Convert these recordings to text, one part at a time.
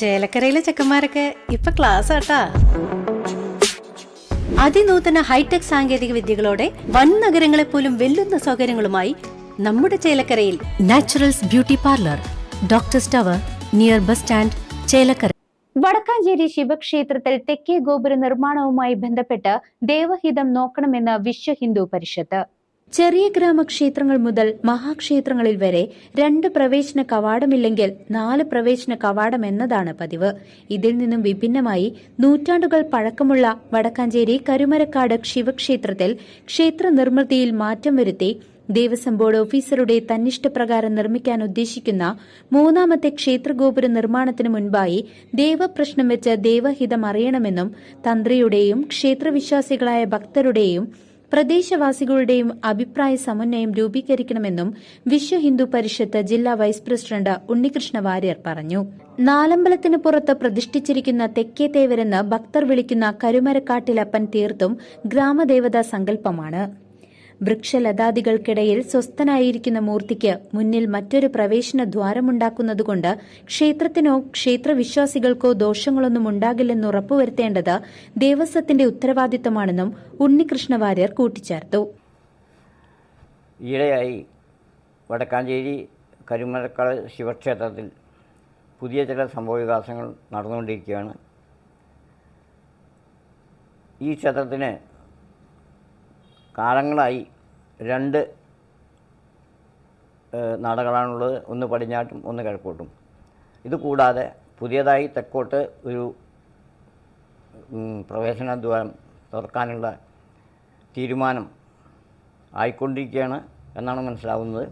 ചേലക്കരയിലെ ചെക്കന്മാരൊക്കെ ഇപ്പൊ ക്ലാസ് ആട്ടാ. അതിനൂതന ഹൈടെക് സാങ്കേതിക വിദ്യകളോടെ വൻ നഗരങ്ങളെ പോലും വെല്ലുന്ന സൗകര്യങ്ങളുമായി നമ്മുടെ ചേലക്കരയിൽ naturals beauty parlour, doctors tower, near bus stand, Chelakkara. Vadakkanchery ശിവക്ഷേത്രത്തിൽ തെക്കേ ഗോപുര നിർമ്മാണവുമായി ബന്ധപ്പെട്ട് ദേവഹിതം നോക്കണമെന്ന് വിശ്വ ഹിന്ദു പരിഷത്ത്. ചെറിയ ഗ്രാമക്ഷേത്രങ്ങൾ മുതൽ മഹാക്ഷേത്രങ്ങളിൽ വരെ 2 പ്രവേശന കവാടമില്ലെങ്കിൽ 4 പ്രവേശന കവാടം എന്നതാണ് പതിവ്. ഇതിൽ നിന്നും വിഭിന്നമായി നൂറ്റാണ്ടുകൾ പഴക്കമുള്ള വടക്കാഞ്ചേരി കരുമരക്കാട് ശിവക്ഷേത്രത്തിൽ ക്ഷേത്ര നിർമ്മിതിയിൽ മാറ്റം വരുത്തി ദേവസ്വം ബോർഡ് ഓഫീസറുടെ തന്നിഷ്ടപ്രകാരം നിർമ്മിക്കാൻ ഉദ്ദേശിക്കുന്ന 3ാമത്തെ ക്ഷേത്രഗോപുര നിർമ്മാണത്തിന് മുൻപായി ദേവപ്രശ്നം വെച്ച് ദേവഹിതം അറിയണമെന്നും തന്ത്രിയുടെയും ക്ഷേത്രവിശ്വാസികളായ ഭക്തരുടെയും പ്രദേശവാസികളുടെയും അഭിപ്രായ സമന്വയം രൂപീകരിക്കണമെന്നും വിശ്വ ഹിന്ദു പരിഷത്ത് ജില്ലാ വൈസ് പ്രസിഡന്റ് ഉണ്ണികൃഷ്ണ വാര്യർ പറഞ്ഞു. നാലമ്പലത്തിന് പുറത്ത് പ്രതിഷ്ഠിച്ചിരിക്കുന്ന തെക്കേ തേവരെന്ന് ഭക്തർ വിളിക്കുന്ന കരുമരക്കാട്ടിലപ്പൻ തീർത്തും ഗ്രാമദേവതാ സങ്കല്പമാണ്. വൃക്ഷലതാദികൾക്കിടയിൽ സ്വസ്ഥനായിരിക്കുന്ന മൂർത്തിക്ക് മുന്നിൽ മറ്റൊരു പ്രവേശന ദ്വാരമുണ്ടാക്കുന്നതുകൊണ്ട് ക്ഷേത്രത്തിനോ ക്ഷേത്രവിശ്വാസികൾക്കോ ദോഷങ്ങളൊന്നും ഉണ്ടാകില്ലെന്ന് ഉറപ്പുവരുത്തേണ്ടത് ദേവസ്വത്തിന്റെ ഉത്തരവാദിത്തമാണെന്നും ഉണ്ണികൃഷ്ണ വാര്യർ കൂട്ടിച്ചേർത്തു. ഈയിടെയായി വടക്കാഞ്ചേരി കരുമരക്കാട് ശിവക്ഷേത്രത്തിൽ പുതിയ ചില സംഭവവികാസങ്ങൾ നടന്നുകൊണ്ടിരിക്കുകയാണ്. ഈ ക്ഷേത്രത്തിന് കാലങ്ങളായി 2 നടകളാണുള്ളത്, ഒന്ന് പടിഞ്ഞാട്ടും ഒന്ന് കിഴക്കോട്ടും. ഇതുകൂടാതെ പുതിയതായി തെക്കോട്ട് ഒരു പ്രവേശന ദ്വാരം തുറക്കാനുള്ള തീരുമാനം ആയിക്കൊണ്ടിരിക്കുകയാണ് എന്നാണ് മനസ്സിലാവുന്നത്.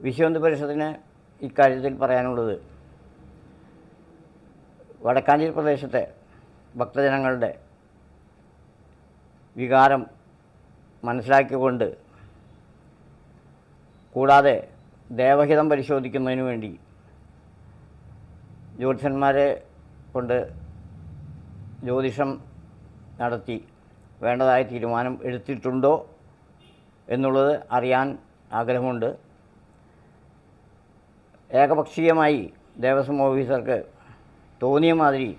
വിശ്വ ഹിന്ദു പരിഷത്തിന് ഇക്കാര്യത്തിൽ പറയാനുള്ളത്, വടക്കാഞ്ചേരി പ്രദേശത്തെ ഭക്തജനങ്ങളുടെ വികാരം മനസ്സിലാക്കിക്കൊണ്ട് കൂടാതെ ദേവഹിതം പരിശോധിക്കുന്നതിന് വേണ്ടി ജ്യോത്സ്യന്മാരെ കൊണ്ട് ജ്യോതിഷം നടത്തി വേണ്ടതായ തീരുമാനം എടുത്തിട്ടുണ്ടോ എന്നുള്ളത് അറിയാൻ ആഗ്രഹമുണ്ട്. ഏകപക്ഷീയമായി ദേവസ്വം ഓഫീസർക്ക് തോന്നിയ മാതിരി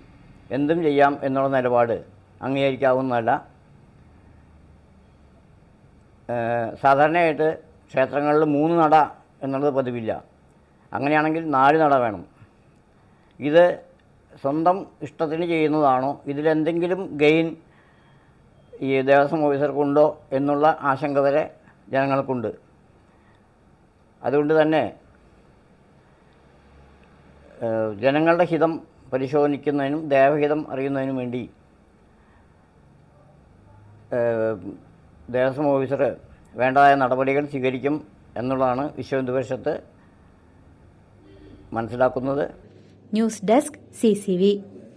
എന്തും ചെയ്യാം എന്നുള്ള നിലപാട് അംഗീകരിക്കാവുന്നതല്ല. സാധാരണയായിട്ട് ക്ഷേത്രങ്ങളിൽ 3 നട എന്നുള്ളത് പതിവില്ല. അങ്ങനെയാണെങ്കിൽ 4 നട വേണം. ഇത് സ്വന്തം ഇഷ്ടത്തിന് ചെയ്യുന്നതാണോ, ഇതിലെന്തെങ്കിലും ഗെയിൻ ഈ ദേവസ്വം ഓഫീസർക്കുണ്ടോ എന്നുള്ള ആശങ്ക വരെ ജനങ്ങൾക്കുണ്ട്. അതുകൊണ്ട് തന്നെ ജനങ്ങളുടെ ഹിതം പരിശോധിക്കുന്നതിനും ദേവഹിതം അറിയുന്നതിനും വേണ്ടി ദേവസ്വം ഓഫീസർ വേണ്ടതായ നടപടികൾ സ്വീകരിക്കും എന്നുള്ളതാണ് വിശ്വ ഹിന്ദു പരിഷത്ത് മനസ്സിലാക്കുന്നത്. News desk CCV.